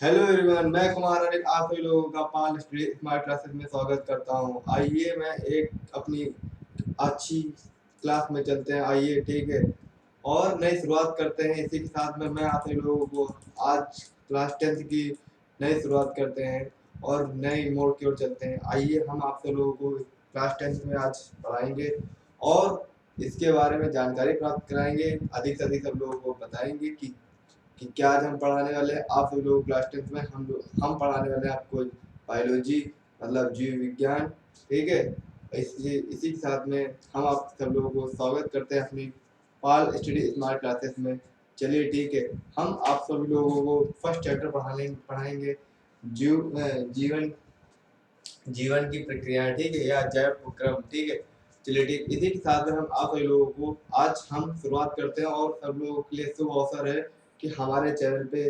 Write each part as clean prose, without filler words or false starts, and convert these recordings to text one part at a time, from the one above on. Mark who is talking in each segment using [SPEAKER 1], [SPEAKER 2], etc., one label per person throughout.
[SPEAKER 1] Hello everyone, मैं कुमार अनिल आप सभी लोगों का पाल स्मार्ट क्लासेस में स्वागत करता हूं। आइए मैं एक अपनी अच्छी क्लास में चलते हैं। आइए ठीक है, और नई शुरुआत करते हैं। इसी के साथ में मैं आप सभी लोगों को आज क्लास 10th की नई शुरुआत करते हैं और नई मोड़ की ओर चलते हैं। आइए हम आप सभी लोगों को क्लास 10th में आज पढ़ाएंगे और इसके बारे में जानकारी प्राप्त कराएंगे। अधिक से अधिक सब लोगों को बताएंगे कि क्या आज हम पढ़ाने वाले हैं। आप सभी लोग क्लास 10th में हम पढ़ाने वाले हैं आपको बायोलॉजी, मतलब जीव विज्ञान। ठीक है, इसी के साथ में हम आप सब लोगों को स्वागत करते हैं अपनी पाल स्टडी स्मार्ट क्लासेस में। चलिए ठीक है, हम आप सभी लोगों को फर्स्ट चैप्टर पढ़ाएंगे जीवन जीवन की प्रक्रिया, ठीक है, या जैव क्रम। ठीक है, चलिए ठीक, इसी के साथ में हम आप सभी लोगों को आज हम शुरुआत करते हैं। और सब लोगों के लिए शुभ अवसर है कि हमारे चैनल पे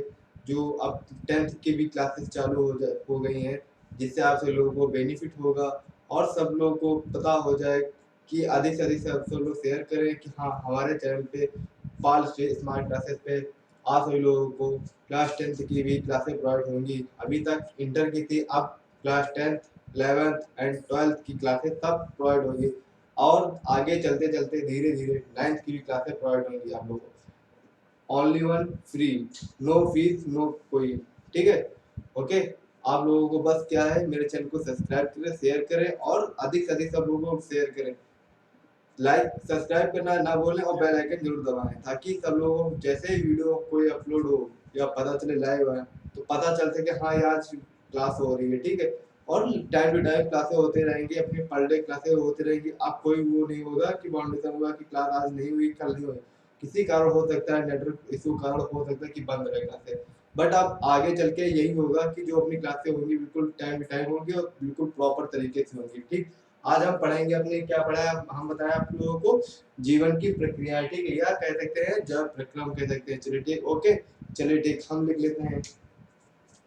[SPEAKER 1] जो अब 10th की भी क्लासेस चालू हो गई हैं, जिससे आप सभी लोगों को बेनिफिट होगा और सब लोगों को पता हो जाए कि अधिक से अधिक सब लोग शेयर करें कि हाँ, हमारे चैनल पे पाल स्मार्ट क्लासेस पे आप सभी लोगों को क्लास 10th की भी क्लासेस प्रोवाइड होंगी। अभी तक इंटर की थी, अब class 10th 11th and 12th की क्लासेस सब प्रोवाइड होगी और आगे चलते चलते धीरे धीरे 9th की भी क्लासेस प्रोवाइड होंगी आप लोगों को। Only one free, no fees no कोई। ठीक है, ओके। आप लोगों को बस क्या है, मेरे चैनल को सब्सक्राइब करें, शेयर करें और अधिक से अधिक सब लोगों को शेयर करें। लाइक सब्सक्राइब करना ना भूलें और बेल आइकन जरूर दबाएं, ताकि सब लोगों को जैसे ही वीडियो कोई अपलोड हो या पता चले लाइव है तो पता चल सके हाँ ये आज क्लास हो रही है। ठीक है, और टाइम टू टाइम क्लासें होते रहेंगी, अपनी पर डे क्लासें होती रहेंगी। अब कोई वो नहीं होगा कि बाउंडेशन हुआ कि क्लास आज नहीं हुई, कल नहीं हुई। किसी कारण हो सकता है, नेटवर्क इशू कारण हो सकता है कि बंद रहे क्लासें, बट अब आगे चल के यही होगा कि जो अपनी क्लासें होंगी बिल्कुल टाइम टू टाइम होंगी और बिल्कुल प्रॉपर तरीके से होंगी। ठीक, आज हम पढ़ेंगे अपने क्या पढ़ा है, हम बताएं आप लोगों को जीवन की प्रक्रिया। ठीक है, या कह सकते हैं जब प्रक्रम कह सकते हैं। चलिए ठीक, ओके। चलिए ठीक, हम लिख लेते हैं।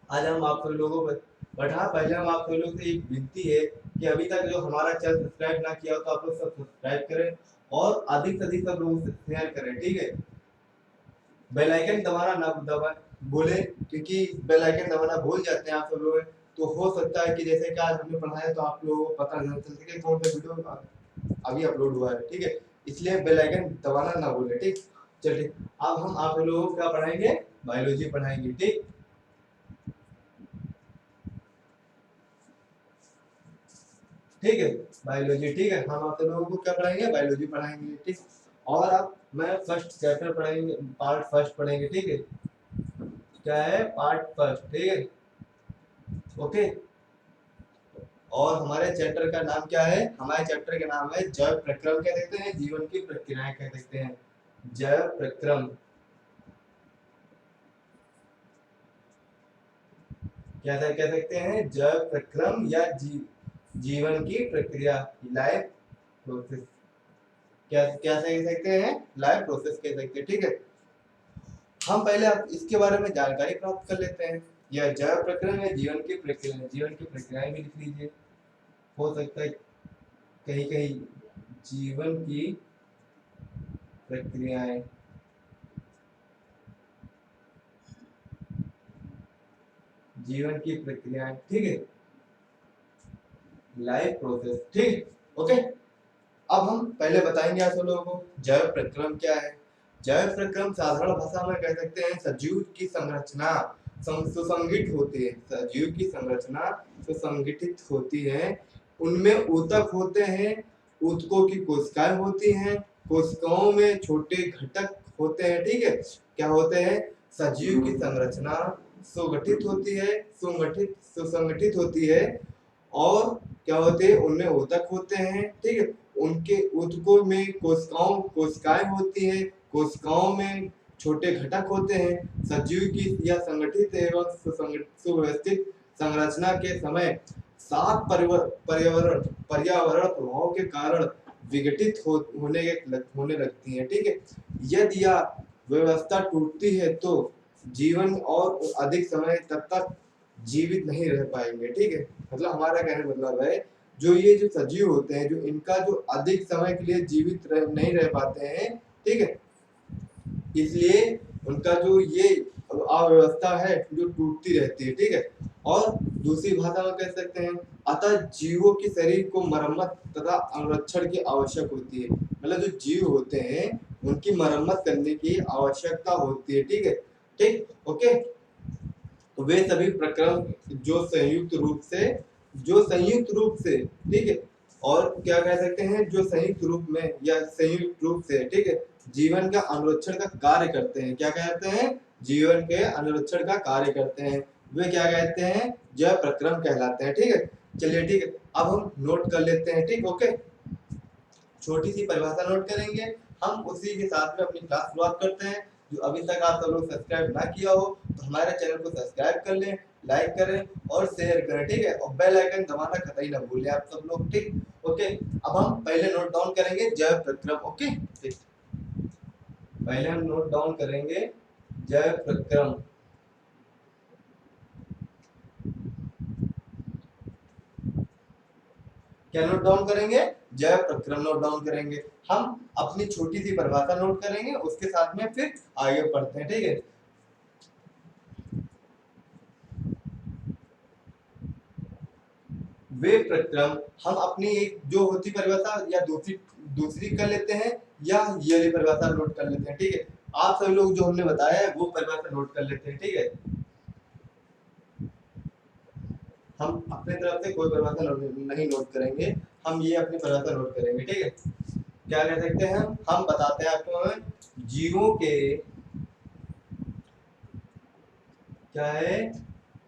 [SPEAKER 1] आज हम आप सब लोगों को बढ़ा, पहले हम आप सब लोगों से एक विनती है कि अभी तक जो हमारा चैनल सब्सक्राइब ना किया हो तो आप लोग सब सब्सक्राइब करें और अधिक से अधिक सब लोगों से शेयर करें। ठीक है, बेल आइकन दबाना ना दबा बोले, क्योंकि बेल आइकन दबाना भूल जाते हैं आप सब लोग, तो हो सकता है कि जैसे कि आज हमने पढ़ा है तो आप लोगों को पता नहीं चल सके कौन सा वीडियो अभी अपलोड हुआ है। ठीक है, इसलिए बेल आइकन दबाना ना भूले। ठीक, चलिए अब हम आप लोगों को क्या पढ़ाएंगे, बायोलॉजी पढ़ाएंगे। ठीक, ठीक है, बायोलॉजी। ठीक है, हम आप लोगों को क्या पढ़ाएंगे, बायोलॉजी पढ़ाएंगे। ठीक, और अब मैं फर्स्ट चैप्टर पढ़ाएंगे, पार्ट फर्स्ट पढ़ेंगे। ठीक है, क्या है, पार्ट फर्स्ट। ठीक है, ओके। और हमारे चैप्टर का नाम क्या है, हमारे चैप्टर का नाम है जैव प्रक्रम कह सकते हैं, जीवन की प्रक्रियाएं कह सकते हैं। जैव प्रक्रम क्या कह सकते हैं, जैव प्रक्रम या जीवन की प्रक्रिया, लाइफ प्रोसेस। क्या क्या कह सकते हैं, लाइफ प्रोसेस कह सकते हैं। ठीक है, हम पहले आप इसके बारे में जानकारी प्राप्त कर लेते हैं। यह जैव प्रक्रम या जीवन की प्रक्रिया, जीवन की प्रक्रियाएं भी लिख लीजिए। हो सकता है कहीं कहीं जीवन की प्रक्रियाएं, जीवन की प्रक्रियाएं। ठीक है, लाइफ प्रोसेस। ठीक, ओके। अब हम पहले बताएंगे आप लोगों को जैव प्रक्रम क्या है। जैव प्रक्रम साधारण भाषा में कह सकते हैं सजीव की संरचना सुसंगठित होती है। सजीव की संरचना सुसंगठित होती है, उनमें ऊतक होते हैं, ऊतकों की कोशिकाएं होती हैं, कोशिकाओं में छोटे घटक होते हैं। ठीक है, क्या होते हैं, सजीव की संरचना सुगठित होती है, सुसंगठित होती है, और क्या होते हैं, उनमें ऊतक होते हैं। ठीक है, उनके ऊतकों में कोशिकाएं होती हैं, कोशिकाओं में छोटे घटक होते हैं। सजीव की यह संगठित एवं सुव्यवस्थित संरचना के समय सात पर्यावरण पर्यावरण प्रभाव के कारण विघटित होने लगती है। ठीक है, यदि यह व्यवस्था टूटती है तो जीवन और अधिक समय तक जीवित नहीं रह पाएंगे। ठीक है, मतलब हमारा कहने मतलब है जो ये जो सजीव होते हैं, जो इनका जो अधिक समय के लिए नहीं रह पाते हैं। ठीक है, इसलिए उनका जो ये अव्यवस्था है जो टूटती रहती है, ठीक है। और दूसरी भाषा में कह सकते हैं, अतः जीवों के शरीर को मरम्मत तथा अनुरक्षण की आवश्यक होती है। मतलब जो जीव होते हैं उनकी मरम्मत करने की आवश्यकता होती है, ठीक है। ठीक, ओके। तो वे सभी प्रक्रम जो संयुक्त रूप से, ठीक है, और क्या कह सकते हैं, जो संयुक्त रूप में या संयुक्त रूप से, ठीक है, जीवन का अनुरक्षण का कार्य करते हैं। क्या कहते हैं, जीवन के अनुरक्षण का कार्य करते हैं, वे क्या कहते हैं, जय प्रक्रम कहलाते हैं, ठीक है। चलिए ठीक है, अब हम नोट कर लेते हैं, ठीक, ओके। छोटी सी परिभाषा नोट करेंगे, हम उसी के साथ में अपनी क्लास शुरुआत करते हैं। जो अभी तक आप सब लोग सब्सक्राइब ना किया हो तो हमारे चैनल को सब्सक्राइब कर लें, लाइक करें और शेयर करें, ठीक है। और बेल आइकन दबाना कतई ना भूलें आप सब लोग, ठीक, ओके। अब हम पहले नोट डाउन करेंगे जय प्रक्रम, ओके, ठीक। पहले हम नोट डाउन करेंगे जय प्रक्रम। क्या नोट डाउन करेंगे, जय प्रक्रम नोट डाउन करेंगे। हम अपनी छोटी सी परिभाषा नोट करेंगे, उसके साथ में फिर आगे पढ़ते हैं, ठीक है। वे प्रक्रम, हम अपनी एक जो होती परिभाषा या दूसरी कर लेते हैं, या ये वाली परिभाषा नोट कर लेते हैं, ठीक है। आप सभी लोग जो हमने बताया है वो परिभाषा नोट कर लेते हैं, ठीक है। हम अपने तरफ से कोई परिभाषा नहीं नोट करेंगे, हम ये अपनी परिभाषा नोट करेंगे, ठीक है। क्या कह सकते हैं, हम बताते हैं आपको, जीवों के, क्या है,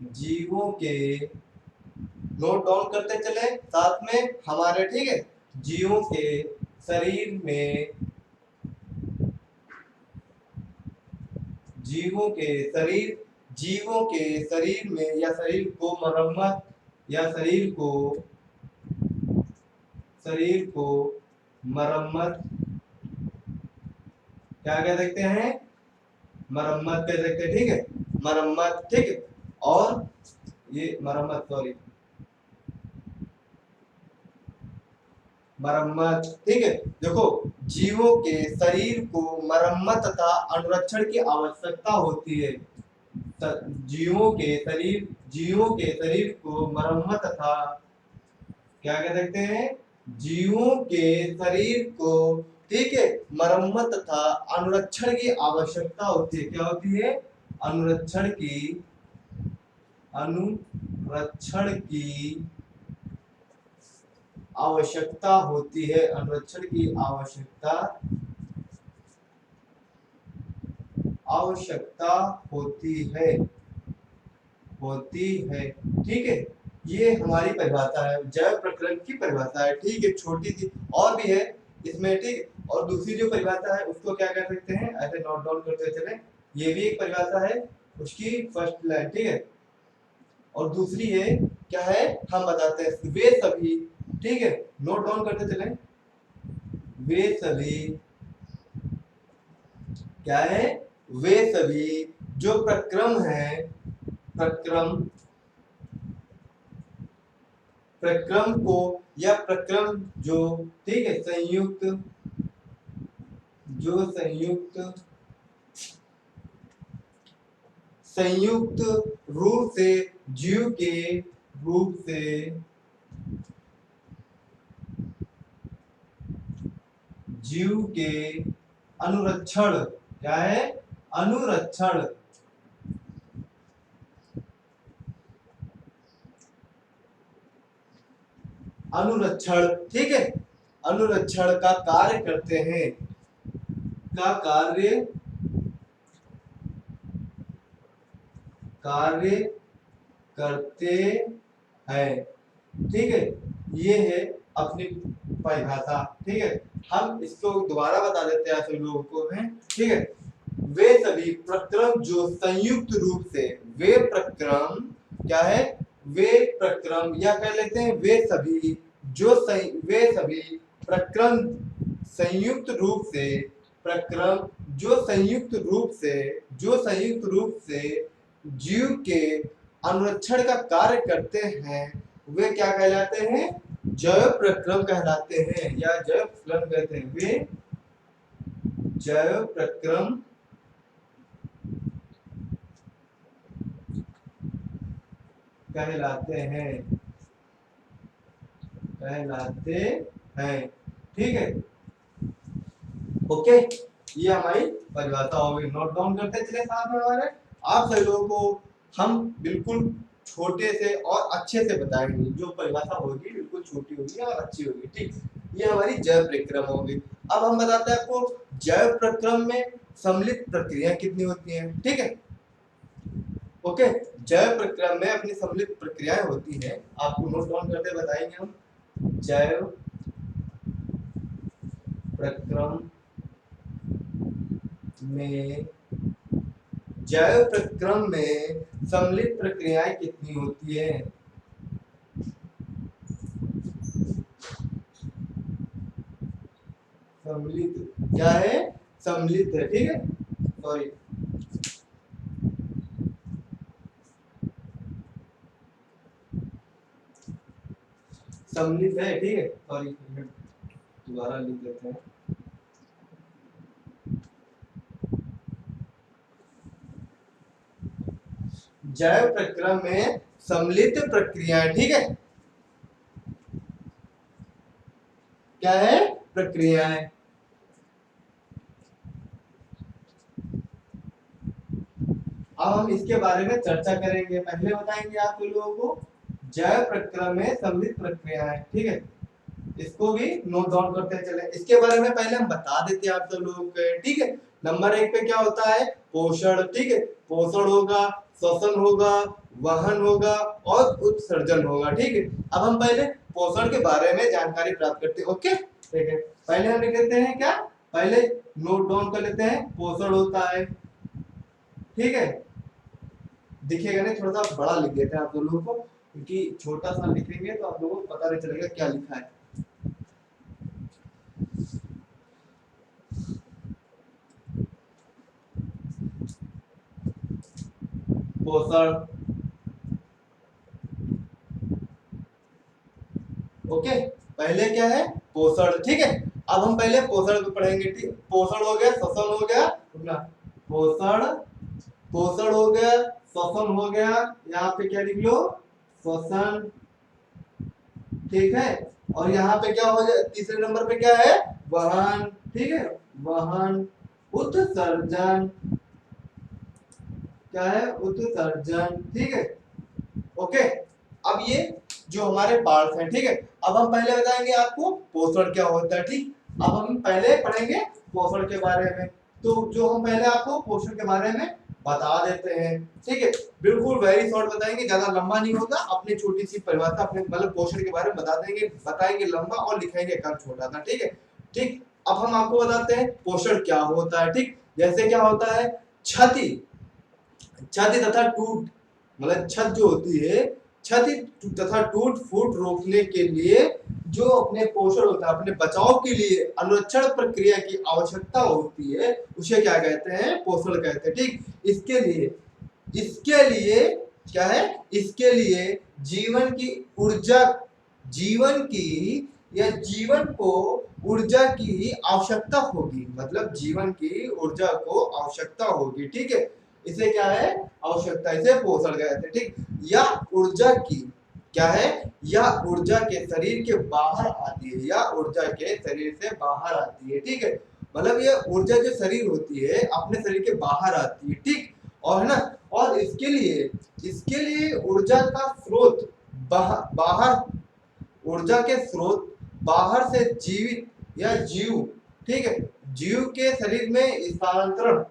[SPEAKER 1] जीवों के, नोट डाउन करते चले साथ में हमारे, ठीक है। जीवों के शरीर में, जीवों के शरीर में या शरीर को मरम्मत या शरीर को मरम्मत, क्या कह सकते हैं, मरम्मत कह सकते हैं, ठीक है, मरम्मत, ठीक है। और ये मरम्मत, सॉरी, मरम्मत, ठीक है। देखो, जीवों के शरीर को मरम्मत तथा अनुरक्षण की आवश्यकता होती है। जीवों के शरीर को मरम्मत तथा, क्या कह सकते हैं, जीवों के शरीर को, ठीक है, मरम्मत तथा अनुरक्षण की आवश्यकता होती है। क्या होती है, अनुरक्षण की आवश्यकता होती है, अनुरक्षण की आवश्यकता होती है, ठीक है। ये हमारी परिभाषा है, जैव प्रक्रम की परिभाषा है, ठीक है, छोटी सी और भी है इसमें, ठीक। और दूसरी जो परिभाषा है उसको क्या कह सकते हैं, ऐसे नोट डाउन करते चले, ये भी एक परिभाषा है, उसकी फर्स्ट लाइन, ठीक है। और दूसरी है, क्या है, हम बताते हैं, वे सभी, ठीक है, नोट डाउन करते चले, वे सभी, क्या है, वे सभी जो प्रक्रम है, प्रक्रम को या प्रक्रम जो, ठीक है, संयुक्त रूप से जीव के रूप से जीव के अनुरक्षण, क्या है, अनुरक्षण, ठीक है, अनुरक्षण का कार्य करते हैं, कार्य करते हैं, ठीक है। ये है अपनी परिभाषा, ठीक है। हम इसको दोबारा बता देते हैं सभी लोगों को, है, ठीक है। वे सभी प्रक्रम जो संयुक्त रूप से, वे प्रक्रम, क्या है, वे प्रक्रम, या कह लेते हैं वे सभी वे सभी प्रक्रम संयुक्त रूप से, प्रक्रम जो संयुक्त रूप से जीव के अनुरक्षण का कार्य करते हैं, वे क्या कहलाते हैं, जैव प्रक्रम कहलाते हैं, या जैव प्रक्रम कहते हैं, वे जैव प्रक्रम कहलाते हैं, कहलाते हैं, ठीक है। ओके, ये हमारी परिभाषा होगी, नोट डाउन करते चले साथ में हमारे। आप सभी लोगों को हम बिल्कुल छोटे से और अच्छे से बताएंगे, जो परिभाषा होगी बिल्कुल छोटी होगी और अच्छी होगी, ठीक। ये हमारी जैव प्रक्रम होगी। अब हम बताते हैं आपको जैव प्रक्रम में सम्मिलित प्रक्रिया कितनी होती हैं, ठीक है। ओके, जैव प्रक्रम में अपनी सम्मिलित प्रक्रियाएं होती हैं, आपको नोट डाउन करते बताएंगे हम। जैव प्रक्रम में, जैव प्रक्रम में सम्मिलित प्रक्रियाएं कितनी होती है। सम्मिलित क्या है, सम्मिलित है, ठीक है, सॉरी, सम्मिलित है, ठीक है, सॉरी, दोबारा लिख देते हैं। जैव प्रक्रम में सम्मिलित प्रक्रियाएं, ठीक है, क्या है, प्रक्रियाएं। अब हम इसके बारे में चर्चा करेंगे। पहले बताएंगे आप लोगों को जैव प्रक्रम में सम्मिलित प्रक्रियाएं, ठीक है, इसको भी नोट डाउन करते चले। इसके बारे में पहले हम बता देते हैं आप सब लोगों को, ठीक है। नंबर 1 पे क्या होता है, पोषण, ठीक है, पोषण होगा, श्वसन होगा, वहन होगा और उत्सर्जन होगा, ठीक है। अब हम पहले पोषण के बारे में जानकारी प्राप्त करते हैं, ओके, ठीक है। पहले हम लिख लेते हैं क्या, पहले नोट डाउन कर लेते हैं, पोषण होता है, ठीक है, दिखेगा नहीं, थोड़ा सा बड़ा लिख देते हैं आप लोगों को, क्योंकि छोटा सा लिखेंगे तो आप लोगों को पता नहीं चलेगा क्या लिखा है। पोषण, ओके, पहले क्या है, पोषण, ठीक है। अब हम पहले पोषण को पढ़ेंगे, ठीक, पोषण हो गया, श्वसन हो गया, पोषण, पोषण हो गया, श्वसन हो गया, यहाँ पे क्या लिख लो, श्वसन, ठीक है। और यहाँ पे क्या हो जाए, तीसरे नंबर पे क्या है, वहन, ठीक है, वहन, उत्सर्जन, क्या है, उत्सर्जन, ठीक है, ओके। अब ये जो हमारे पार्ट्स हैं, ठीक है। अब हम पहले बताएंगे आपको पोषण क्या होता है, ठीक। अब हम पहले पढ़ेंगे पोषण के बारे में, तो जो हम पहले आपको पोषण के बारे में बता देते हैं, ठीक है, बिल्कुल वेरी शॉर्ट बताएंगे, ज्यादा लंबा नहीं होगा, अपनी छोटी सी परिभाषा अपने मतलब पोषण के बारे में बता देंगे, बताएंगे लंबा और लिखेंगे कम छोटा सा, ठीक है, ठीक। अब हम आपको बताते हैं पोषण क्या होता है, ठीक। जैसे क्या होता है, क्षति, क्षति तथा टूट, मतलब छत जो होती है, क्षति तथा टूट फूट रोकने के लिए जो अपने पोषण होता है, अपने बचाव के लिए अनुरक्षण प्रक्रिया की आवश्यकता होती है, उसे क्या कहते हैं, पोषण कहते हैं, ठीक। इसके लिए क्या है, इसके लिए जीवन की ऊर्जा, जीवन की या जीवन को ऊर्जा की आवश्यकता होगी, मतलब जीवन की ऊर्जा को आवश्यकता होगी, ठीक है, इसे क्या है, आवश्यकता, इसे पोषण कहते हैं, ठीक। या ऊर्जा की क्या है, या ऊर्जा के शरीर के बाहर आती है, या ऊर्जा के शरीर से बाहर आती है, ठीक है, मतलब ये ऊर्जा जो शरीर होती है अपने शरीर के बाहर आती है, ठीक। और है ना, और इसके लिए ऊर्जा का स्रोत बाहर, ऊर्जा के स्रोत बाहर से जीवित या जीव, ठीक है, जीव के शरीर में स्थानांतरण,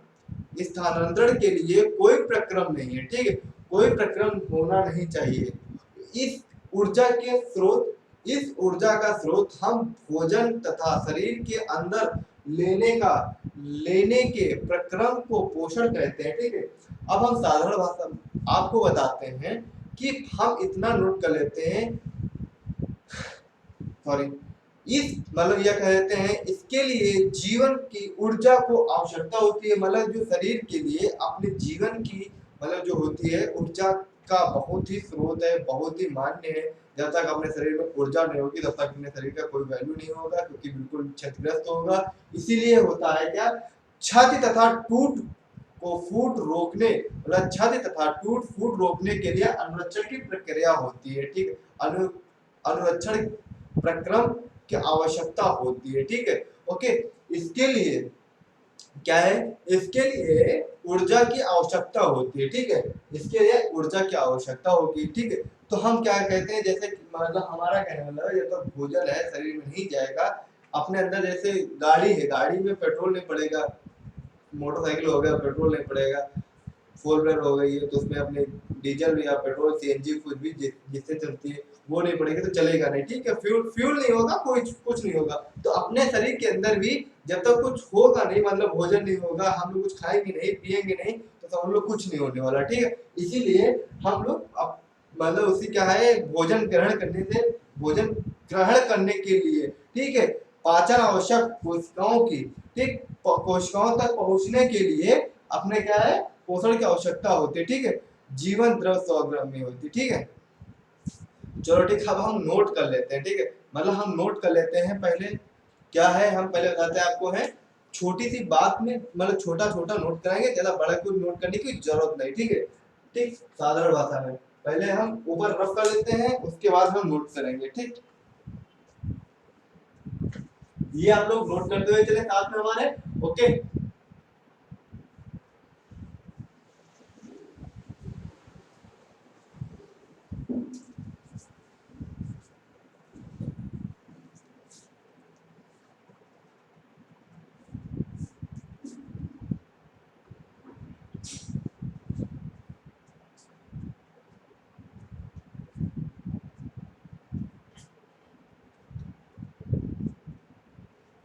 [SPEAKER 1] स्थानांतरण के लिए कोई प्रक्रम नहीं है, ठीक है, कोई प्रक्रम होना नहीं चाहिए। इस ऊर्जा के स्रोत, इस ऊर्जा का स्रोत हम भोजन तथा शरीर के अंदर लेने के प्रक्रम को पोषण कहते हैं, ठीक है। अब हम साधारण भाषा आपको बताते हैं कि हम इतना नोट कर लेते हैं, सॉरी, इस मतलब यह कहते हैं इसके लिए जीवन की ऊर्जा को आवश्यकता होती है, मतलब जो शरीर के लिए अपने जीवन की मतलब जो होती है ऊर्जा का बहुत ही स्रोत है, बहुत ही मान्य है। जब तक अपने शरीर में ऊर्जा नहीं होगी तब तक अपने शरीर का कोई वैल्यू नहीं होगा, क्योंकि बिल्कुल क्षतिग्रस्त होगा। इसीलिए होता है क्या, क्षति तथा टूट को फूट रोकने मतलब क्षति तथा टूट फूट रोकने के लिए अनुरक्षण की प्रक्रिया होती है। ठीक है, अनुरक्षण प्रक्रम की आवश्यकता होती है। ठीक है, ओके। इसके लिए क्या है, इसके लिए ऊर्जा की आवश्यकता होती है। ठीक है, इसके लिए ऊर्जा की आवश्यकता होगी। ठीक है, तो हम क्या कहते हैं, जैसे मतलब हमारा कहने मतलब है, ये तो भूजल है, शरीर में नहीं जाएगा, अपने अंदर जैसे गाड़ी है, गाड़ी में पेट्रोल नहीं पड़ेगा, मोटरसाइकिल हो गया पेट्रोल नहीं पड़ेगा, फोर व्हीलर हो गई है तो उसमें अपने डीजल या पेट्रोल सीएनजी कुछ भी जिससे चलती है वो नहीं पड़ेगी तो चलेगा नहीं। ठीक है, फ्यूल फ्यूल नहीं होगा, कोई कुछ नहीं होगा। तो अपने शरीर के अंदर भी जब तक कुछ होगा नहीं, मतलब भोजन नहीं होगा, हम लोग कुछ खाएंगे नहीं पिएंगे नहीं, तो हम लोग कुछ नहीं होने वाला। ठीक है, इसीलिए हम लोग मतलब उसी क्या है, भोजन ग्रहण करने से, भोजन ग्रहण करने के लिए, ठीक है, पाचन आवश्यक कोशिकाओं की, ठीक, कोशिकाओं तक पहुंचने के लिए अपने क्या है, पोषण की आवश्यकता होती है। ठीक है, जीवन द्रव 100 ग्राम में होती है। ठीक है, चलो ठीक, अब हम नोट कर लेते हैं। ठीक है, मतलब हम नोट कर लेते हैं पहले क्या है, हम पहले बताते हैं आपको है, छोटी सी बात में मतलब छोटा छोटा नोट कराएंगे, ज्यादा बड़ा कुछ नोट करने की जरूरत नहीं। ठीक है, ठीक, साधारण भाषा में पहले हम ऊपर रफ कर लेते हैं, उसके बाद हम नोट करेंगे। ठीक, ये आप लोग नोट करते हुए चले साथ में हमारे। ओके,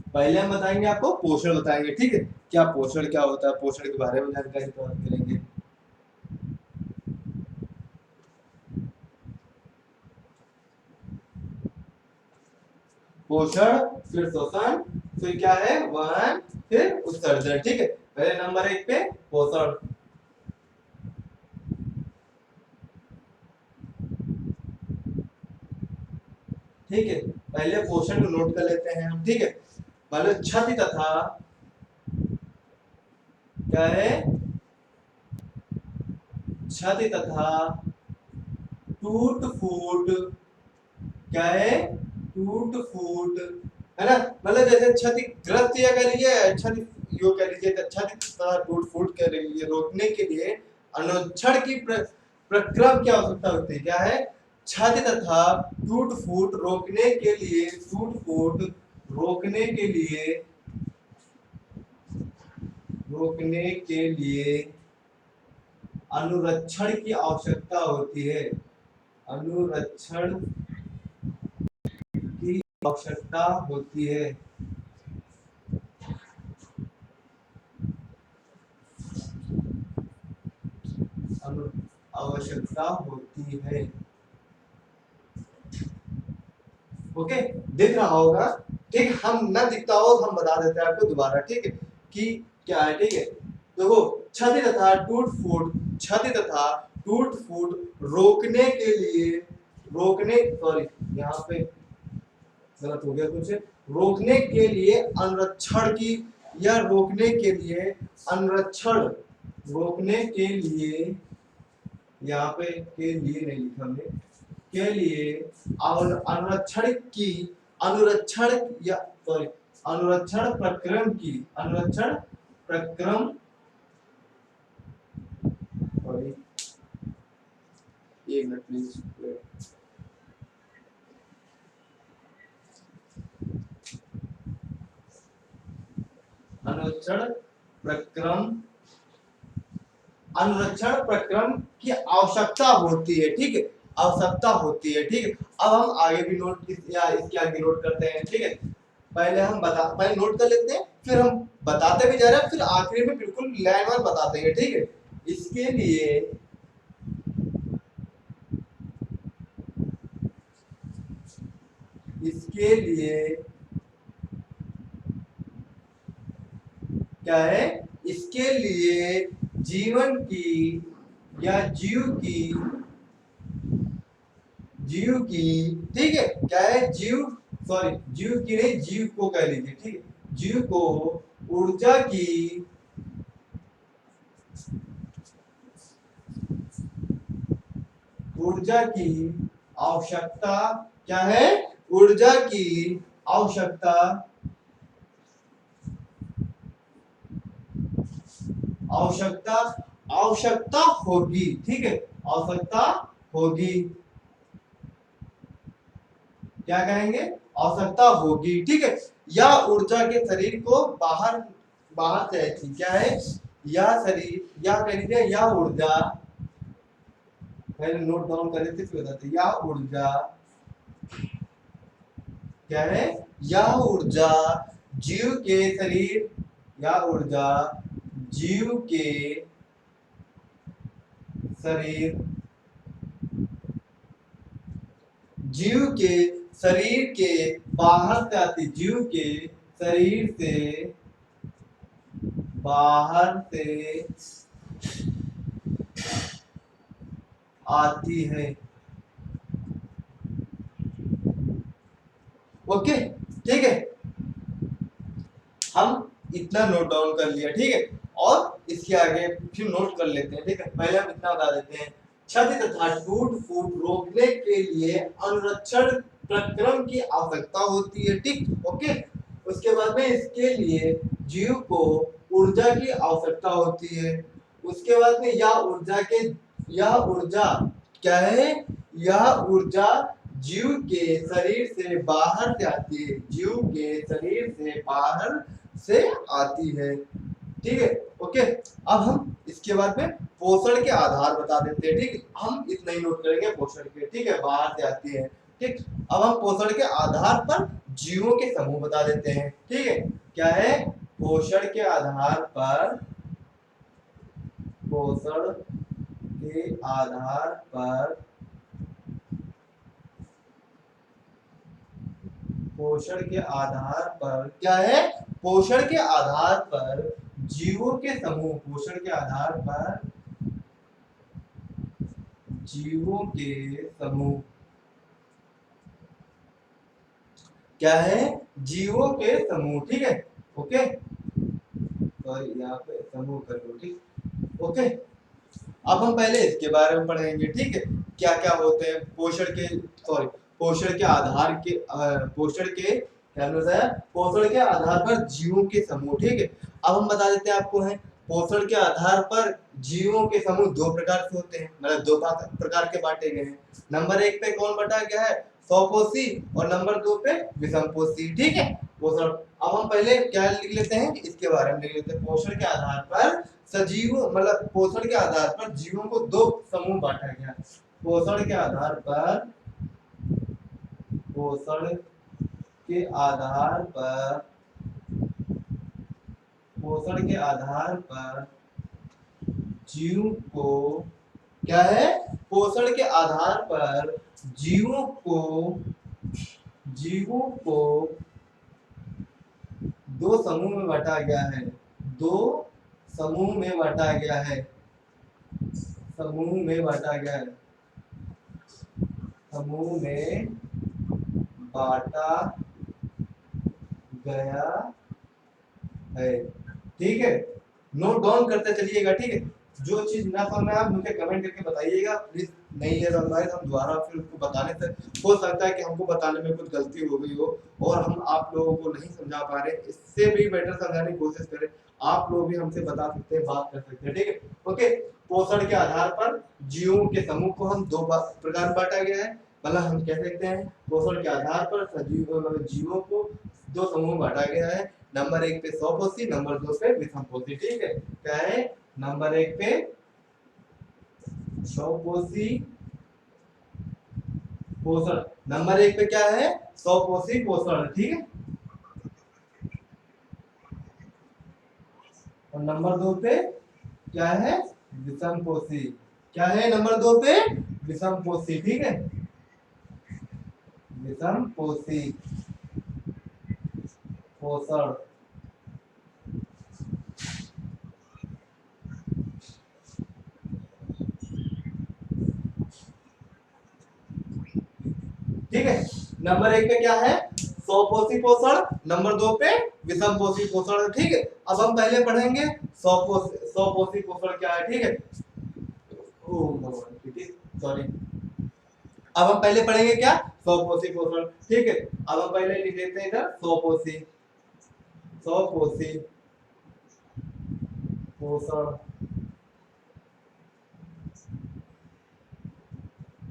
[SPEAKER 1] पहले हम बताएंगे आपको पोषण बताएंगे। ठीक है, क्या पोषण क्या होता है, पोषण के बारे में जानकारी प्राप्त करेंगे। पोषण, फिर शोषण, फिर क्या है वहन, फिर उत्सर्जन। ठीक है, पहले नंबर 1 पे पोषण। ठीक है, पहले पोषण को नोट कर लेते हैं हम। ठीक है, मतलब क्षति तथा क्या है, क्षति तथा टूट फूट, क्या है, टूट फूट, है ना, मतलब जैसे क्षतिग्रस्त या कह लीजिए, क्षति यो कह लीजिए, क्षति तथा टूट फूट कह लीजिए, रोकने के लिए अनुक्षण की प्रक्रम की आवश्यकता होती है। क्या है, क्षति तथा टूट फूट रोकने के लिए, टूट फूट रोकने के लिए, रोकने के लिए अनुरक्षण की आवश्यकता होती है। अनुरक्षण की आवश्यकता होती है। आवश्यकता होती है। ओके, दिख रहा होगा। ठीक, हम ना दिखता हो हम बता देते हैं आपको दोबारा। ठीक है, कि क्या है। ठीक है, देखो, क्षति तथा टूट फूट, क्षति तथा टूट फूट रोकने के लिए, रोकने, सॉरी यहाँ पे गलत हो गया कुछ, रोकने के लिए अनुरक्षण की, या रोकने के लिए अनुरक्षण, रोकने के लिए, यहाँ पे के लिए नहीं लिखा हमने, के लिए अनुरक्षण की, अनुरक्षण या सॉरी अनुरक्षण प्रक्रम की, अनुरक्षण प्रक्रम, सॉरी एक मिनट प्लीज, अनुरक्षण प्रक्रम, अनुरक्षण प्रक्रम की आवश्यकता होती है। ठीक है, आवश्यकता होती है। ठीक है, अब हम आगे भी नोट या इसके आगे नोट करते हैं। ठीक है, पहले हम पहले नोट कर लेते हैं, फिर हम बताते भी जा रहे हैं, फिर आखिरी में बिल्कुल लाइन वार बता देंगे। ठीक है, इसके लिए क्या है, इसके लिए जीवन की या जीव की, ठीक है, क्या है, जीव, सॉरी जीव की नहीं, जीव को कह लीजिए। ठीक है, जीव को ऊर्जा की, ऊर्जा की आवश्यकता क्या है, ऊर्जा की आवश्यकता आवश्यकता आवश्यकता होगी, ठीक है, आवश्यकता होगी, क्या कहेंगे, आवश्यकता होगी, ठीक है, या ऊर्जा के शरीर को बाहर बाहर से आएगी, क्या है, या शरीर, या कह लीजिए या ऊर्जा, पहले नोट डाउन कर लेते फिर बताते, या ऊर्जा क्या है, या ऊर्जा जीव के शरीर, या ऊर्जा जीव के शरीर, जीव के शरीर के बाहर से आती, जीव के शरीर से बाहर से आती है, ओके, ठीक है, हम इतना नोट डाउन कर लिया, ठीक है, और इसके आगे फिर नोट कर लेते हैं, ठीक है, पहले हम इतना बता देते हैं, क्षति तथा टूट फूट रोकने के लिए अनुरक्षण प्रक्रम की आवश्यकता होती है, ठीक, ओके, उसके बाद में इसके लिए जीव को ऊर्जा की आवश्यकता होती है, उसके बाद में यह ऊर्जा क्या है, यह ऊर्जा जीव के शरीर से बाहर से आती है, जीव के शरीर से बाहर से आती है, ठीक है, ओके, अब हम इसके बाद में पोषण के आधार बता देते हैं, ठीक, हम इतना ही नोट करेंगे पोषण के, ठीक है, बाहर से आती है, ठीक, अब हम पोषण के आधार पर जीवों के समूह बता देते हैं, ठीक है, क्या है, पोषण के आधार पर, पोषण के आधार पर, पोषण के आधार पर क्या है, पोषण के आधार पर जीवों के समूह, पोषण के आधार पर जीवों के समूह, क्या है, जीवों के समूह, ठीक है, ओके, सॉरी यहाँ पे समूह कर लो, ठीक, ओके, अब हम पहले इसके बारे में पढ़ेंगे, ठीक है, क्या क्या होते हैं पोषण के, सॉरी, पोषण के आधार के, पोषण के क्या बताया, पोषण के आधार पर जीवों के समूह, ठीक है, अब हम बता देते हैं आपको, है पोषण के आधार पर जीवों के समूह दो प्रकार से होते हैं, मतलब दो प्रकार के बांटे गए हैं, नंबर एक पे कौन बटा गया है, स्वपोषी, और नंबर दो पे विषमपोषी, ठीक है, पोषण, अब हम पहले क्या लिख लेते हैं, इसके बारे में लिख लेते हैं, पोषण के आधार पर सजीवों, मतलब पोषण के आधार पर जीवों को दो समूह बांटा गया, पोषण के आधार पर, पोषण के आधार पर, पोषण के आधार पर जीव को क्या है, पोषण के आधार पर जीवों को दो समूह में बांटा गया है, दो समूह में बांटा गया है, समूह में बांटा गया है, समूह में बांटा गया है, ठीक है, नोट डाउन करते चलिएगा, ठीक है, जो चीज ना समझ में आप मुझे कमेंट करके बताइएगा प्लीज, नहीं है समझ तो हम दोबारा फिर उसको बताने से हो सकता है कि हमको बताने में कुछ गलती हो गई हो और हम आप लोगों को नहीं समझा पा रहे, इससे भी बेटर समझाने की कोशिश करें, आप लोग भी हमसे बता सकते हैं, बात कर सकते हैं, ठीक है, ओके, पोषण के आधार पर जीवों के समूह को हम दो प्रकार बांटा गया है, मतलब हम कह सकते हैं पोषण के आधार पर सजीव मतलब जीवों को दो समूह बांटा गया है, नंबर एक पे स्वपोषी, नंबर दो पे विषमपोषी, ठीक है, क्या है, नंबर एक पे स्वपोषी पोषण, नंबर एक पे क्या है, स्वपोषी पोषण, ठीक है, और नंबर दो पे क्या है, विषमपोषी, क्या है, नंबर दो पे विषमपोषी, ठीक है, विषमपोषी पोषण, ठीक है, नंबर एक पे क्या है, स्वपोषी पोषण, नंबर दो पे विषमपोषी पोषण, ठीक है, अब हम पहले पढ़ेंगे स्वपोषी पोषण क्या है, ठीक है, सॉरी, अब हम पहले पढ़ेंगे क्या, स्वपोषी पोषण, ठीक है। अब हम पहले लिख लेते हैं इधर स्वपोषी, स्वपोषी पोषण।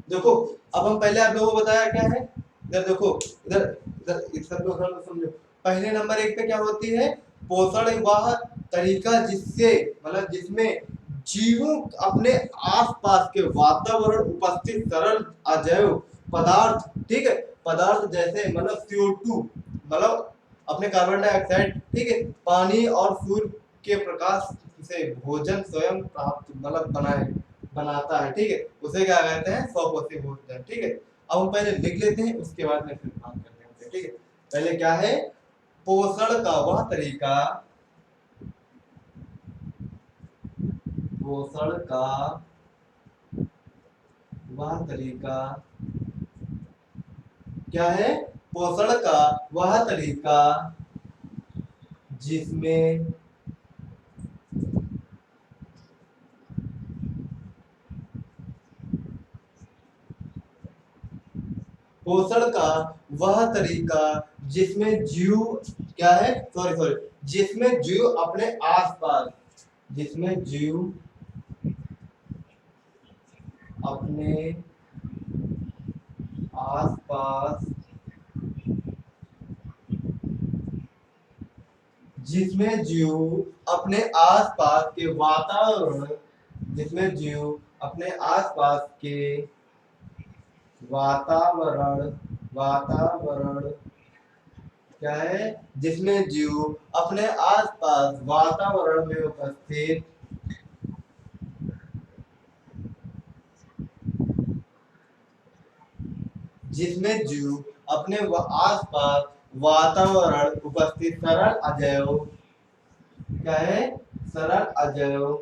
[SPEAKER 1] देखो अब हम पहले आप लोगों को बताया क्या है, इधर देखो, इधर इधर इस सब लोग समझो। पहले नंबर एक पे क्या होती है, पोषण वह तरीका जिससे मतलब जिसमें जीवों अपने आसपास के वातावरण उपस्थित सरल अजैव पदार्थ, ठीक है, पदार्थ जैसे मतलब CO2 मतलब अपने कार्बन डाइऑक्साइड, ठीक है, पानी और सूर्य के प्रकाश से भोजन स्वयं प्राप्त मतलब बनाता है, ठीक है, उसे क्या कहते हैं, स्वपोषी भोजन, ठीक है। अब हम पहले लिख लेते हैं, उसके बाद में फिर बात करते हैं, ठीक है। पहले क्या है, पोषण का वह तरीका, पोषण का वह तरीका क्या है, पोषण का वह तरीका जिसमें पोषण का वह तरीका जिसमें जीव क्या है, सॉरी सॉरी, जिसमें जीव अपने आसपास, जिसमें जीव अपने आसपास, जिसमें जीव अपने आसपास के वातावरण, जिसमें जीव अपने आसपास के वातावरण, वातावरण क्या है, जिसमें जीव अपने आसपास वातावरण में उपस्थित, जिसमें जीव अपने आसपास वातावरण उपस्थित सरल अजैव क्या है, सरल अजैव,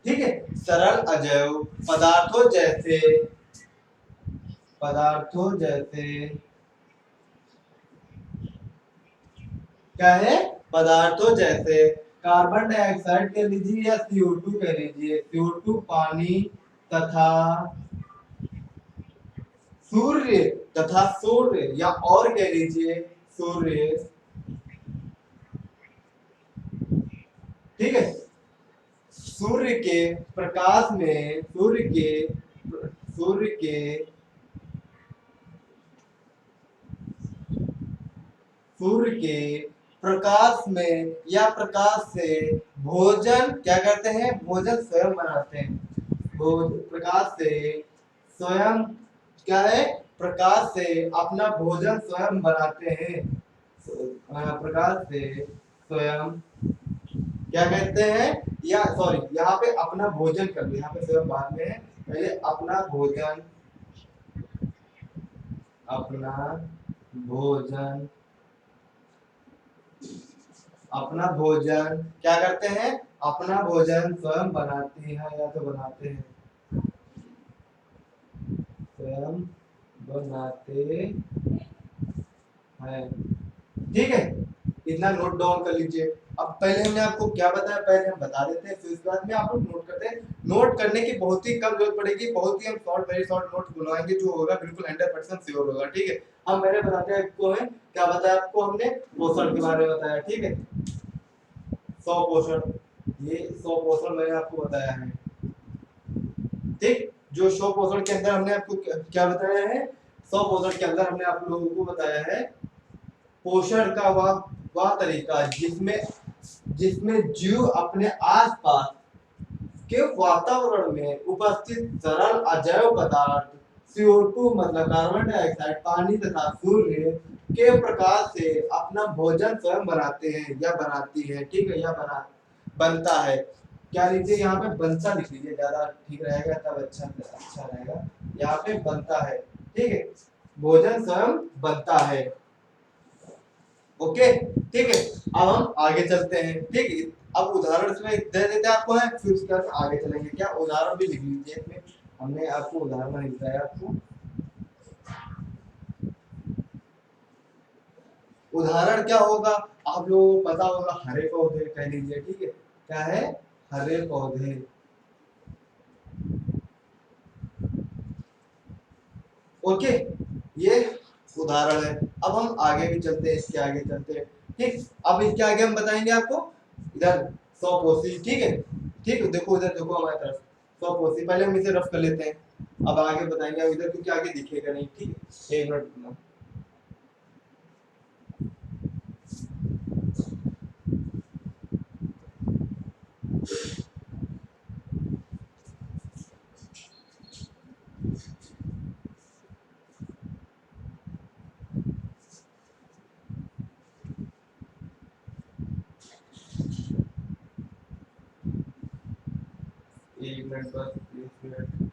[SPEAKER 1] ठीक है, सरल अजैव पदार्थों जैसे, पदार्थों जैसे क्या है, पदार्थों जैसे कार्बन डाइऑक्साइड कह लीजिए या CO2 कह लीजिए, CO2 पानी तथा सूर्य, तथा सूर्य या और कह लीजिए सूर्य, ठीक है, सूर्य के प्रकाश में, सूर्य के सूर्य के प्रकाश में या प्रकाश से भोजन क्या करते हैं, भोजन स्वयं बनाते हैं, प्रकाश से स्वयं क्या है, प्रकाश से अपना भोजन स्वयं बनाते हैं, प्रकाश से स्वयं क्या कहते हैं, या सॉरी यहाँ पे अपना भोजन कर लो, यहाँ पे स्वयं बाद में है, पहले अपना भोजन, अपना भोजन, अपना भोजन क्या करते हैं, अपना भोजन स्वयं बनाते हैं या तो बनाते हैं, स्वयं बनाते हैं, ठीक है, इतना नोट डाउन कर लीजिए। अब पहले हमने आपको क्या बताया, पहले हम बता देते हैं, फिर उसके बाद में आप लोग नोट करते हैं। नोट करने की बहुत ही कम जरूरत पड़ेगी, बहुत ही हम शॉर्ट वेरी शॉर्ट नोट बुलवाएंगे, जो होगा बिल्कुल 100% श्योर होगा, ठीक है। हम पहले बताते हैं आपको, है क्या बताया आपको हमने, पोषण के बारे में बताया, ठीक है, 100 पोषण, ये 100 पोषण मैंने आपको बताया है, ठीक। जो 100 पोषण के अंदर हमने आपको क्या बताया है, 100 पोषण के अंदर हमने आप लोगों को बताया है पोषण का वह तरीका जिसमें जिसमें जीव अपने आसपास के वातावरण में उपस्थित सरल अजैव पदार्थ CO2 मतलब कार्बन डाइऑक्साइड, पानी तथा सूर्य के प्रकाश से अपना भोजन स्वयं बनाते हैं या बनाती है, ठीक है, या बनता है, क्या लीजिए यहाँ पे बनता लिख लीजिए, ज्यादा ठीक रहेगा, तब अच्छा रहेगा, यहाँ पे बनता है, ठीक है, भोजन स्वयं बनता है, ओके, ठीक है। अब हम आगे चलते हैं, ठीक है, अब उदाहरण इसमें दे देते हैं आपको, है फिर उसके बाद आगे चलेंगे, क्या उदाहरण भी लिख लीजिए इसमें, हमने आपको उदाहरण नहीं बताया आपको, उदाहरण क्या होगा आप लोगों को पता होगा, हरे पौधे कह लीजिए, ठीक है, क्या है, हरे पौधे, ओके, ये उदाहरण है। अब हम आगे भी चलते हैं, इसके आगे चलते हैं। ठीक, अब इसके आगे हम बताएंगे आपको इधर 100 कोसी। ठीक है, ठीक, देखो इधर देखो हमारी तरफ 100 कोसी। पहले हम इसे रफ कर लेते हैं, अब आगे बताएंगे। अब इधर क्योंकि आगे दिखेगा नहीं। ठीक है, एक मिनट रुकना। एक मिनट बस, एक मिनट।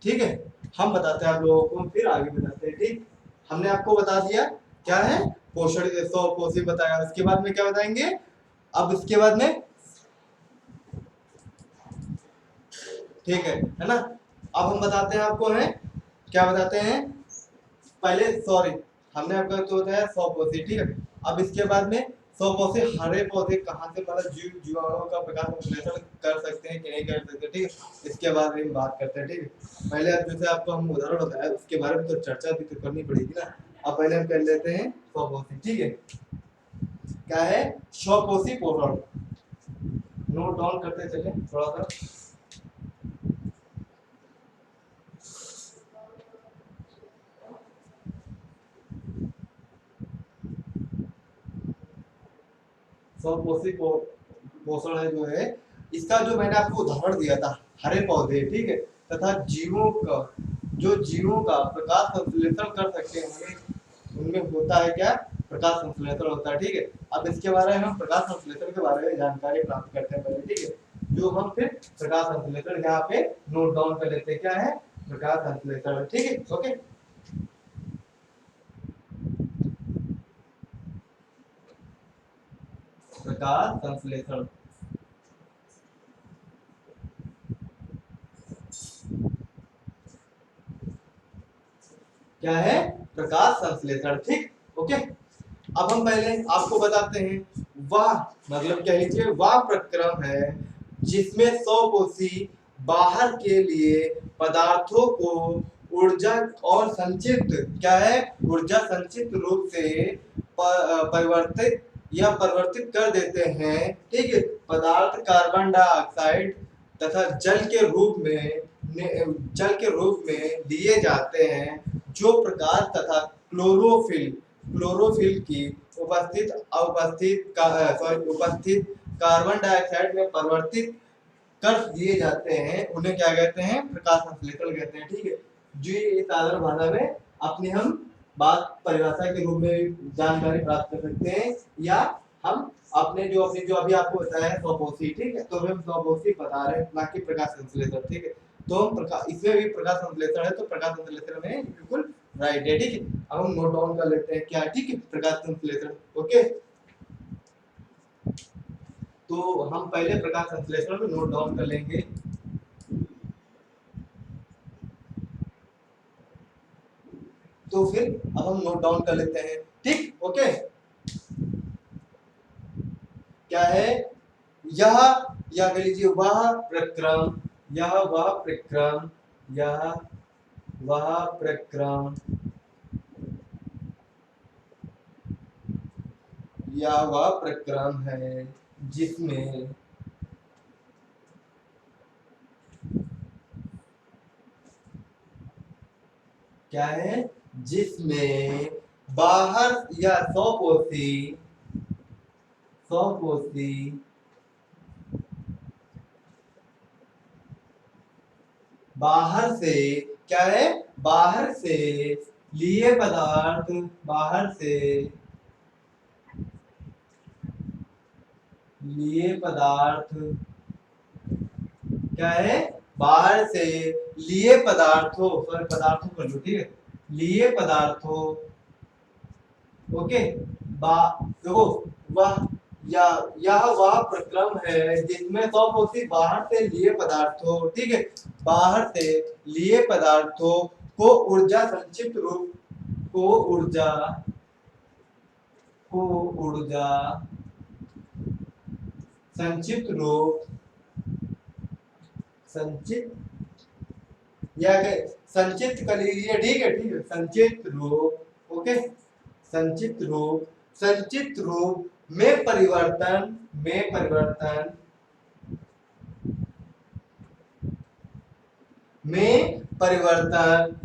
[SPEAKER 1] ठीक है, हम बताते हैं आप लोगों को, फिर आगे बताते हैं। ठीक, हमने आपको बता दिया क्या है, पोषण 100 पोषण बताया। उसके बाद में क्या बताएंगे, अब इसके बाद में, ठीक है ना। अब हम बताते हैं आपको, है क्या बताते हैं, पहले सॉरी, हमने आपको तो बताया 100 पौधे। ठीक है, अब इसके बाद में 100 पौधे, हरे पौधे कहाँ से, मतलब जीवाणुओं का प्रकाश संश्लेषण कर सकते हैं कि नहीं कर सकते। ठीक है, इसके बारे में बात करते हैं। ठीक है, पहले अब जैसे आपको हम उदाहरण बताया, उसके बारे में तो चर्चा भी तो करनी पड़ेगी ना। अब पहले हम कर लेते हैं 100 पौधे। ठीक है, क्या है 100 पौधे पोषण, नोट डाउन करते चले थोड़ा सा। स्वपोषी पोषण है जो है, इसका जो मैंने आपको उदाहरण दिया था, हरे पौधे, ठीक है, तथा जीवों का, जो जीवों का प्रकाश संश्लेषण कर सकते हैं, उनमें होता है क्या, प्रकाश संश्लेषण होता है। ठीक है, अब इसके बारे में हम प्रकाश संश्लेषण के बारे में जानकारी प्राप्त करते हैं पहले। ठीक है, जो हम फिर प्रकाश संश्लेषण यहाँ पे नोट डाउन कर लेते हैं, क्या है प्रकाश संश्लेषण। ठीक है, ओके। प्रकाश संश्लेषण क्या है, प्रकाश संश्लेषण। ठीक, ओके। अब हम पहले आपको बताते हैं, वह मतलब कह लीजिए वह प्रक्रम है जिसमें 100 कोशी बाहर के लिए पदार्थों को ऊर्जा और संचित, क्या है, ऊर्जा संचित रूप से परिवर्तित या परिवर्तित कर देते हैं। ठीक है, पदार्थ कार्बन डाइऑक्साइड तथा जल के रूप में दिए जाते हैं, जो प्रकाश तथा क्लोरोफिल क्लोरोफिल की उपस्थित कार्बन डाइऑक्साइड में परिवर्तित कर दिए जाते हैं, उन्हें क्या कहते हैं, प्रकाश संश्लेषण कहते हैं। ठीक है, जो ये साधारण भाषा में अपनी हम बात परिभाषा के रूप में जानकारी प्राप्त कर सकते हैं, या हम अपने जो अभी आपको बताया है स्वपोषी। ठीक है, तो हम स्वपोषी बता रहे हैं, ना कि प्रकाश संश्लेषण। ठीक है, तो हम प्रकाश, इसमें भी प्रकाश संश्लेषण है, तो प्रकाश संश्लेषण में बिल्कुल राइट है। ठीक है, अब हम नोट डाउन कर लेते हैं क्या, ठीक है, प्रकाश संश्लेषण। ओके, तो हम पहले प्रकाश संश्लेषण में नोट डाउन कर लेंगे। तो फिर अब हम नोट डाउन कर लेते हैं। ठीक, ओके। क्या है, यह या कह लीजिए वह प्रक्रम, यह वह प्रक्रम, यह वह प्रक्रम, यह वह प्रक्रम है जिसमें क्या है, जिसमें बाहर या 100 कोसी बाहर से, क्या है, बाहर से लिए पदार्थ, बाहर से लिए पदार्थ, क्या है, बाहर से लिए पदार्थों, सॉरी पदार्थों कर लो। ठीक है, लिए पदार्थों, ओके, देखो वह या यह वह प्रक्रम है जिसमें 100 कोशी बाहर से लिए पदार्थों, ठीक है, बाहर से लिए पदार्थों को ऊर्जा संक्षिप्त रूप, को ऊर्जा संक्षिप्त रूप, संक्षिप्त या संक्षिप्त कर लीजिए, ठीक है, ठीक है, संक्षिप्त रूप, ओके, संक्षिप्त रूप में परिवर्तन,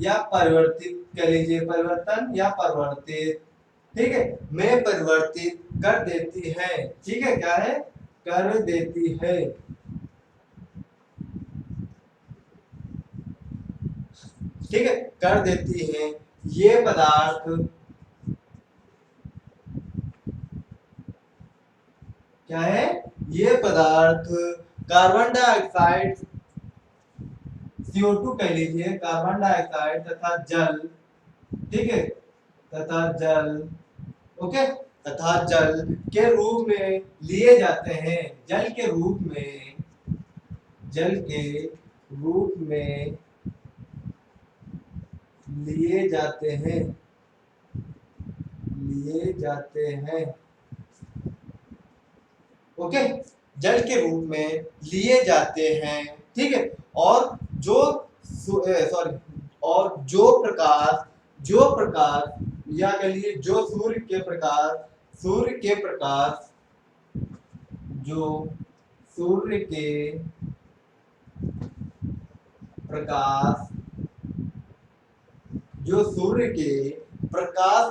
[SPEAKER 1] या परिवर्तित कह लीजिए, परिवर्तन या परिवर्तित, ठीक है, में परिवर्तित कर देती है, ठीक है, क्या है, कर देती है, ठीक है, कर देती है ये पदार्थ, क्या है, ये पदार्थ कार्बन डाइऑक्साइड, CO2 कह लीजिए, कार्बन डाइऑक्साइड तथा जल, ठीक है, तथा जल, ओके, तथा जल के रूप में लिए जाते हैं, जल के रूप में लिए जाते हैं, ओके, जल के रूप में लिए जाते हैं, ठीक है, और जो प्रकाश या कह लीजिए जो सूर्य के प्रकाश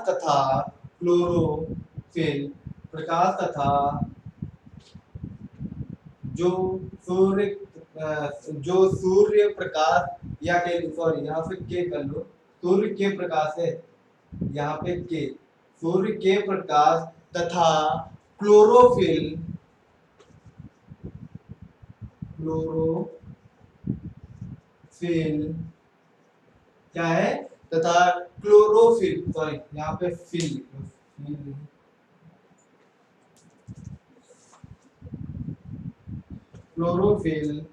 [SPEAKER 1] तथा क्लोरोफिल, जो सूर्य प्रकाश या के, सॉरी यहाँ पे के कर लो, सूर्य के प्रकाश है, यहाँ पे के, सूर्य के प्रकाश तथा क्लोरोफिल क्या है, तथा क्लोरोफिल, सॉरी यहाँ पे फिल, क्लोरोफिल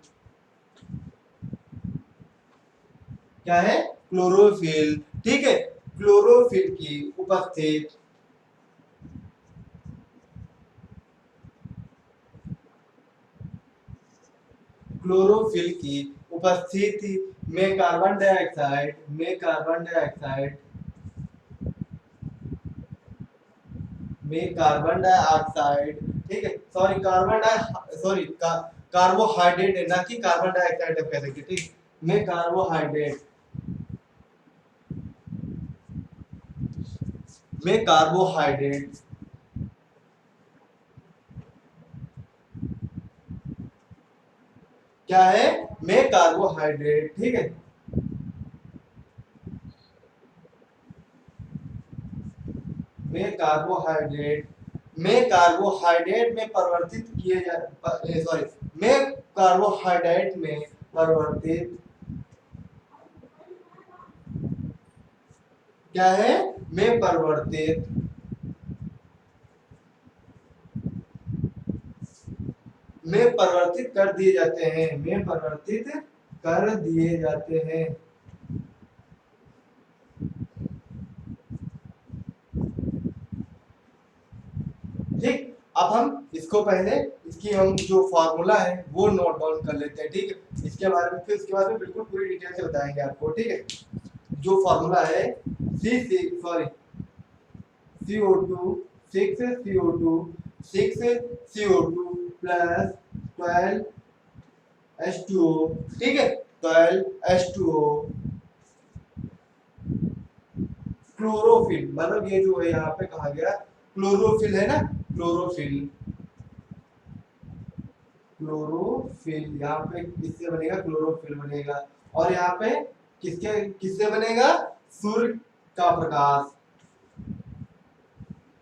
[SPEAKER 1] क्या है, क्लोरोफिल, ठीक है, क्लोरोफिल की उपस्थिति में कार्बन डाइऑक्साइड, ठीक है, सॉरी कार्बोहाइड्रेट है, ना कि कार्बन डाइऑक्साइड कह सकते, ठीक, में कार्बोहाइड्रेट क्या है, में कार्बोहाइड्रेट, ठीक है, में कार्बोहाइड्रेट में परिवर्तित किए जाते, सॉरी, में कार्बोहाइड्रेट में परिवर्तित क्या है, में परिवर्तित कर दिए जाते हैं, ठीक। अब हम इसको पहले इसकी हम जो फॉर्मूला है वो नोट डाउन कर लेते हैं, ठीक है, इसके बारे में फिर इसके बाद में बिल्कुल पूरी डिटेल से बताएंगे आपको, ठीक है, जो फॉर्मूला है CO2 प्लस 12H2O, ठीक है, 12H2O, क्लोरोफिल, मतलब ये जो है यहाँ पे कहा गया क्लोरोफिल है ना, क्लोरोफिल यहाँ पे किससे बनेगा, क्लोरोफिल बनेगा, और यहाँ पे किससे बनेगा, सूर्य का प्रकाश,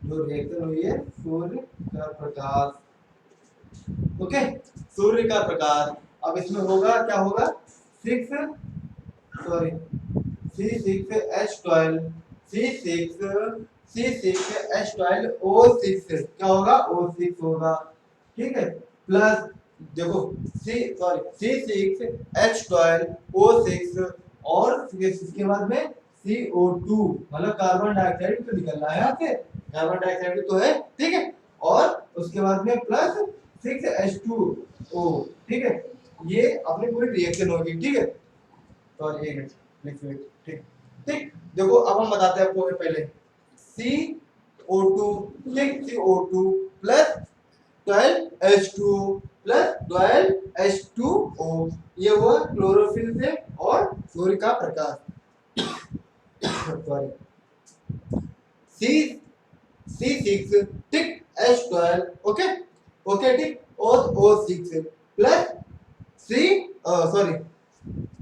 [SPEAKER 1] जो रिएक्शन हुई है सूर्य का प्रकाश, ओके, सूर्य का प्रकाश। अब इसमें होगा क्या होगा, C6H12O6 क्या होगा, O6 होगा, ठीक है, प्लस देखो C6H12O6 और इसके बाद में CO2 मतलब कार्बन डाइऑक्साइड तो निकल रहा है यहाँ से, कार्बन डाइऑक्साइड तो है, ठीक है। और उसके बाद में प्लस 6H2O, ठीक है। ये अपनी पूरी रिएक्शन होगी, ठीक है। तो ये लिक्विड, ठीक ठीक। देखो अब हम बताते हैं आपको पहले CO2, CO2 plus 12H2O plus 12H2O, ये हुआ क्लोरोफिल से और सूर्य का प्रकाश सॉरी C6 ठीक H12, ओके ओके ठीक, और O6 प्लस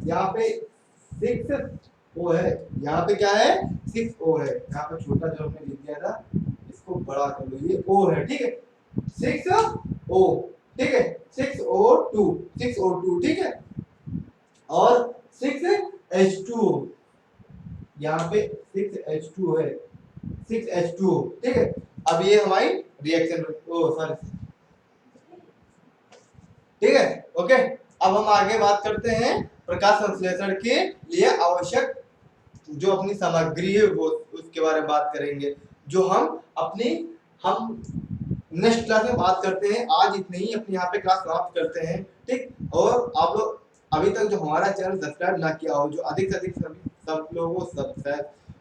[SPEAKER 1] यहाँ पे 6O है, यहाँ पे क्या है 6O है, यहाँ पे छोटा जो हमने लिख दिया था इसको बड़ा कर लो, ये O है, ठीक है 6O, ठीक है 6O2, ठीक है। और 6H2O, यहाँ पे 6H2 है, 6H2O, ठीक है। अब ये हमारी रिएक्शन, ओ सॉरी, ठीक है ओके। अब हम आगे बात करते हैं प्रकाश संश्लेषण के लिए आवश्यक जो अपनी सामग्री है वो उसके बारे में बात करेंगे, जो हम नेक्स्ट क्लास में बात करते हैं। आज इतने ही अपने यहाँ पे क्लास समाप्त करते हैं, ठीक। और आप लोग अभी तक जो हमारा चैनल सब्सक्राइब ना किया हो, जो अधिक से अधिक सब लोगों को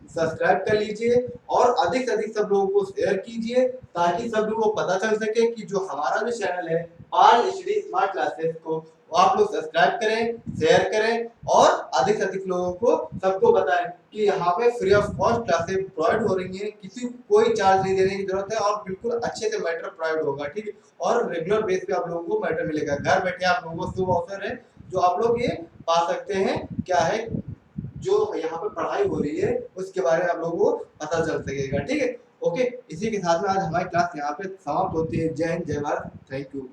[SPEAKER 1] सब्सक्राइब कर लीजिए और अधिक से अधिक सब लोगों को शेयर कीजिए, ताकि सब लोगों को पता चल सके कि जो हमारा जो चैनल है पाल स्टडी स्मार्ट क्लासेस को वो आप लोग सब्सक्राइब करें, शेयर करें और अधिक से अधिक लोगों को सबको बताएं कि यहाँ पे free of cost classes provide हो रही हैं, किसी कोई चार्ज नहीं देने की जरूरत है और बिल्कुल अच्छे से मैटर प्रोवाइड होगा, ठीक है। और रेगुलर बेस पे आप लोगों को मैटर मिलेगा, घर बैठे आप लोगों को शुभ अवसर है जो आप लोग ये पा सकते हैं। क्या है जो यहाँ पे पढ़ाई हो रही है उसके बारे में आप लोगों को पता चल सकेगा, ठीक है ओके। इसी के साथ में आज हमारी क्लास यहाँ पे समाप्त होती है। जय हिंद, जय भारत, थैंक यू।